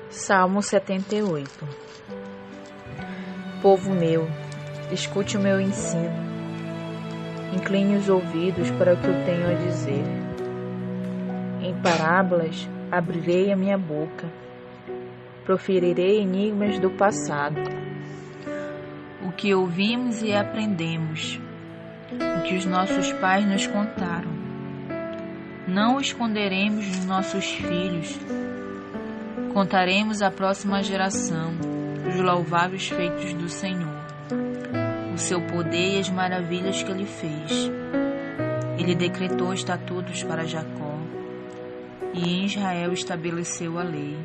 Salmo 78. Povo meu, escute o meu ensino. Incline os ouvidos para o que eu tenho a dizer. Em parábolas abrirei a minha boca. Proferirei enigmas do passado. O que ouvimos e aprendemos, o que os nossos pais nos contaram. Não o esconderemos dos nossos filhos. Contaremos à próxima geração os louváveis feitos do Senhor, o seu poder e as maravilhas que Ele fez. Ele decretou estatutos para Jacó, e em Israel estabeleceu a lei,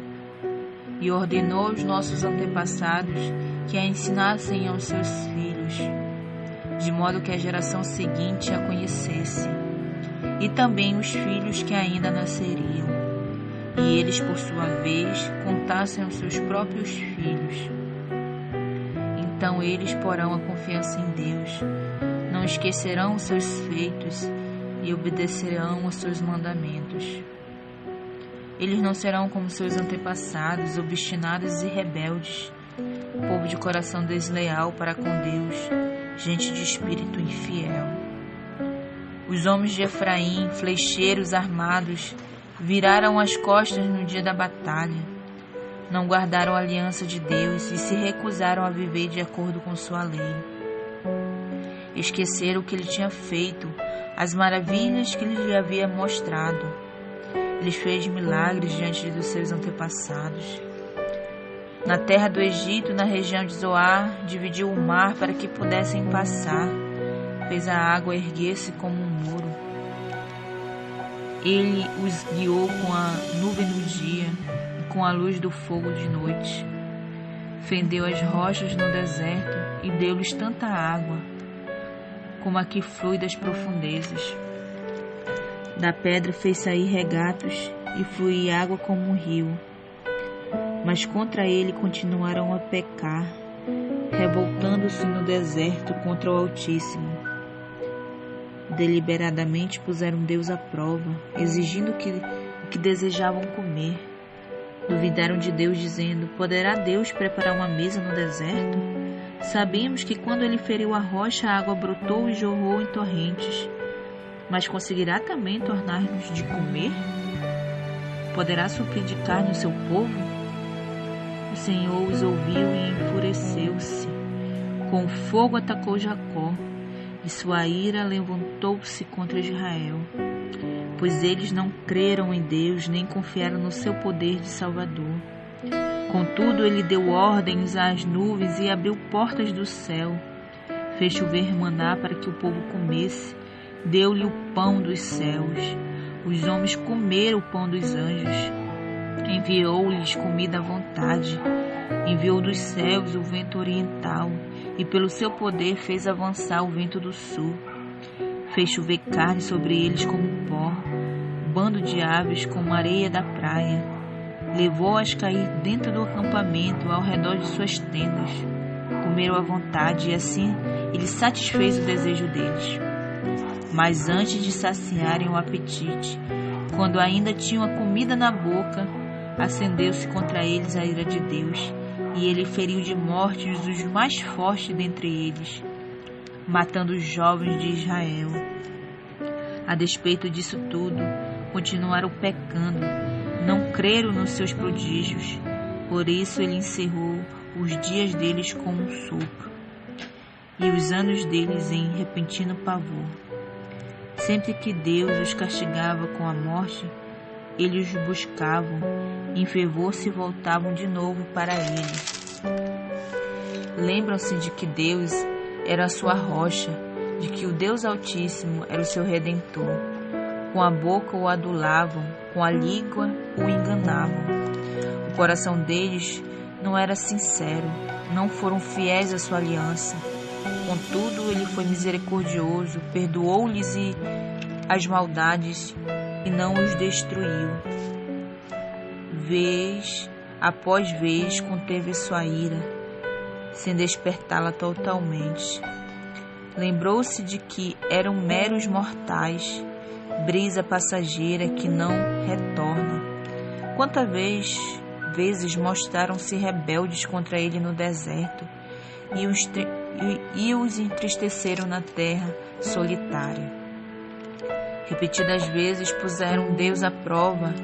e ordenou aos nossos antepassados que a ensinassem aos seus filhos, de modo que a geração seguinte a conhecesse, e também os filhos que ainda nasceriam, e eles, por sua vez, contassem aos seus próprios filhos. Então eles porão a confiança em Deus, não esquecerão os seus feitos e obedecerão aos seus mandamentos. Eles não serão como seus antepassados, obstinados e rebeldes, povo de coração desleal para com Deus, gente de espírito infiel. Os homens de Efraim, flecheiros armados, viraram as costas no dia da batalha. Não guardaram a aliança de Deus e se recusaram a viver de acordo com sua lei. Esqueceram o que Ele tinha feito, as maravilhas que Ele lhe havia mostrado. Ele fez milagres diante dos seus antepassados. Na terra do Egito, na região de Zoar, dividiu o mar para que pudessem passar. Fez a água erguer-se como um muro. Ele os guiou com a nuvem do dia e com a luz do fogo de noite. Fendeu as rochas no deserto e deu-lhes tanta água, como a que flui das profundezas. Da pedra fez sair regatos e fluir água como um rio. Mas contra ele continuaram a pecar, revoltando-se no deserto contra o Altíssimo. Deliberadamente puseram Deus à prova, exigindo o que desejavam comer. Duvidaram de Deus, dizendo: poderá Deus preparar uma mesa no deserto? Sabemos que quando Ele feriu a rocha, a água brotou e jorrou em torrentes. Mas conseguirá também tornar-nos de comer? Poderá suprir de carne o seu povo? O Senhor os ouviu e enfureceu-se. Com fogo atacou Jacó, e sua ira levantou-se contra Israel, pois eles não creram em Deus, nem confiaram no seu poder de Salvador. Contudo, Ele deu ordens às nuvens e abriu portas do céu. Fez chover maná para que o povo comesse, deu-lhe o pão dos céus. Os homens comeram o pão dos anjos. Enviou-lhes comida à vontade. Enviou dos céus o vento oriental, e pelo seu poder fez avançar o vento do sul. Fez chover carne sobre eles como pó, bando de aves como areia da praia. Levou-as cair dentro do acampamento, ao redor de suas tendas. Comeram à vontade, e assim Ele satisfez o desejo deles. Mas antes de saciarem o apetite, quando ainda tinham a comida na boca, acendeu-se contra eles a ira de Deus, e Ele feriu de morte os mais fortes dentre eles, matando os jovens de Israel. A despeito disso tudo, continuaram pecando, não creram nos seus prodígios. Por isso Ele encerrou os dias deles com um sopro, e os anos deles em repentino pavor. Sempre que Deus os castigava com a morte, eles os buscavam, em fervor se voltavam de novo para Ele. Lembram-se de que Deus era a sua rocha, de que o Deus Altíssimo era o seu Redentor. Com a boca o adulavam, com a língua o enganavam. O coração deles não era sincero, não foram fiéis à sua aliança. Contudo, Ele foi misericordioso, perdoou-lhes as maldades e não os destruiu. Vez após vez conteve sua ira, sem despertá-la totalmente. Lembrou-se de que eram meros mortais, brisa passageira que não retorna. Quanta vez vezes mostraram-se rebeldes contra ele no deserto e os entristeceram na terra solitária. Repetidas vezes puseram Deus à prova,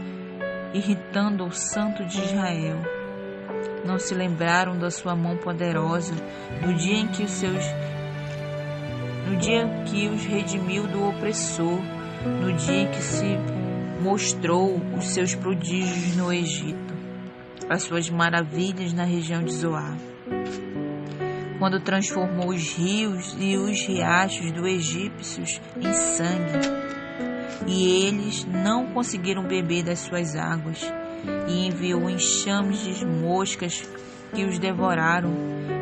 irritando o Santo de Israel. Não se lembraram da sua mão poderosa, no dia em que os redimiu do opressor, no dia em que se mostrou os seus prodígios no Egito, as suas maravilhas na região de Zoar, quando transformou os rios e os riachos dos egípcios em sangue, e eles não conseguiram beber das suas águas, e enviou enxames de moscas que os devoraram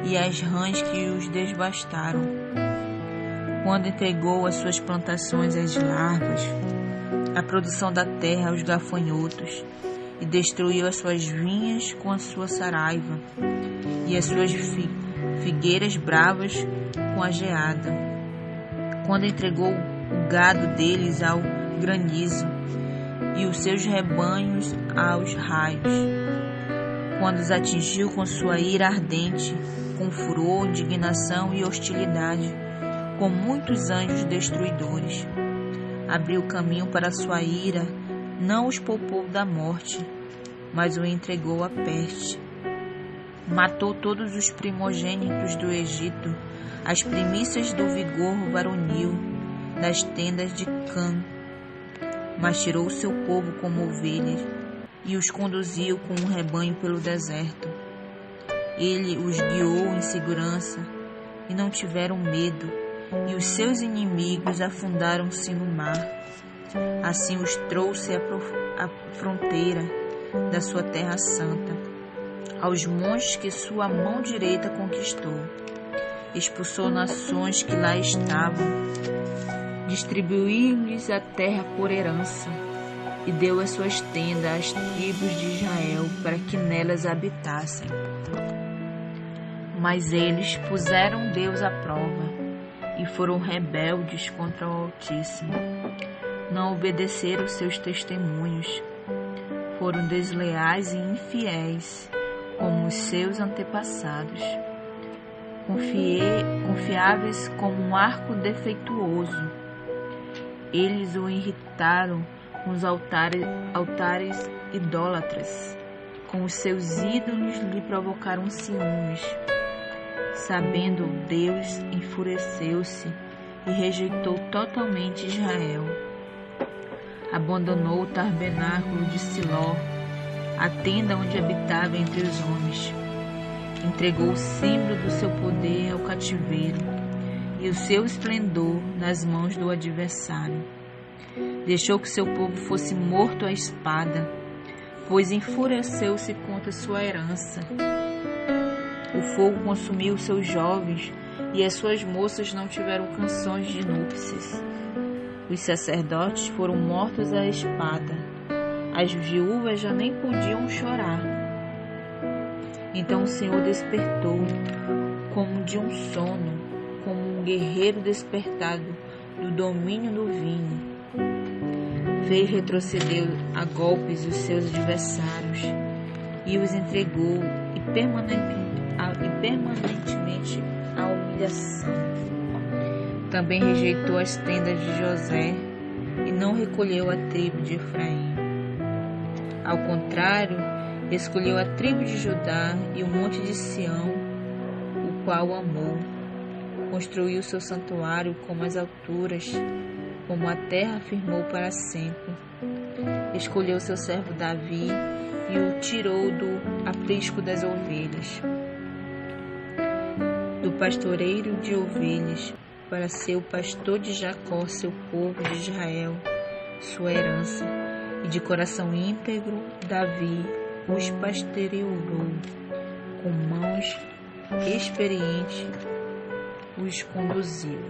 e as rãs que os devastaram, quando entregou as suas plantações às larvas, a produção da terra aos gafanhotos, e destruiu as suas vinhas com a sua saraiva, e as suas figueiras bravas com a geada, quando entregou o gado deles ao granizo, e os seus rebanhos aos raios, quando os atingiu com sua ira ardente, com furor, indignação e hostilidade, com muitos anjos destruidores. Abriu caminho para a sua ira, não os poupou da morte, mas o entregou à peste. Matou todos os primogênitos do Egito, as primícias do vigor varonil, das tendas de Cã, mas tirou o seu povo como ovelhas e os conduziu com um rebanho pelo deserto. Ele os guiou em segurança e não tiveram medo, e os seus inimigos afundaram-se no mar. Assim os trouxe à fronteira da sua terra santa, aos montes que sua mão direita conquistou. Expulsou nações que lá estavam, distribuiu-lhes a terra por herança, e deu as suas tendas às tribos de Israel para que nelas habitassem. Mas eles puseram Deus à prova e foram rebeldes contra o Altíssimo. Não obedeceram seus testemunhos, foram desleais e infiéis, como os seus antepassados, confiáveis como um arco defeituoso. Eles o irritaram com os altares idólatras, com os seus ídolos lhe provocaram ciúmes. Sabendo, Deus enfureceu-se e rejeitou totalmente Israel. Abandonou o tabernáculo de Siló, a tenda onde habitava entre os homens. Entregou o símbolo do seu poder ao cativeiro e o seu esplendor nas mãos do adversário. Deixou que seu povo fosse morto à espada, pois enfureceu-se contra sua herança. O fogo consumiu seus jovens e as suas moças não tiveram canções de núpcias. Os sacerdotes foram mortos à espada, as viúvas já nem podiam chorar. Então o Senhor despertou, como de um sono, como um guerreiro despertado do domínio do vinho. Fez retroceder a golpes os seus adversários e os entregou e permanentemente à humilhação. Também rejeitou as tendas de José e não recolheu a tribo de Efraim. Ao contrário, escolheu a tribo de Judá e o monte de Sião, o qual amou. Construiu seu santuário como as alturas, como a terra afirmou para sempre. Escolheu seu servo Davi e o tirou do aprisco das ovelhas, do pastoreiro de ovelhas, para ser o pastor de Jacó, seu povo de Israel, sua herança, e de coração íntegro, Davi os pastoreou, com mãos experientes os conduziu.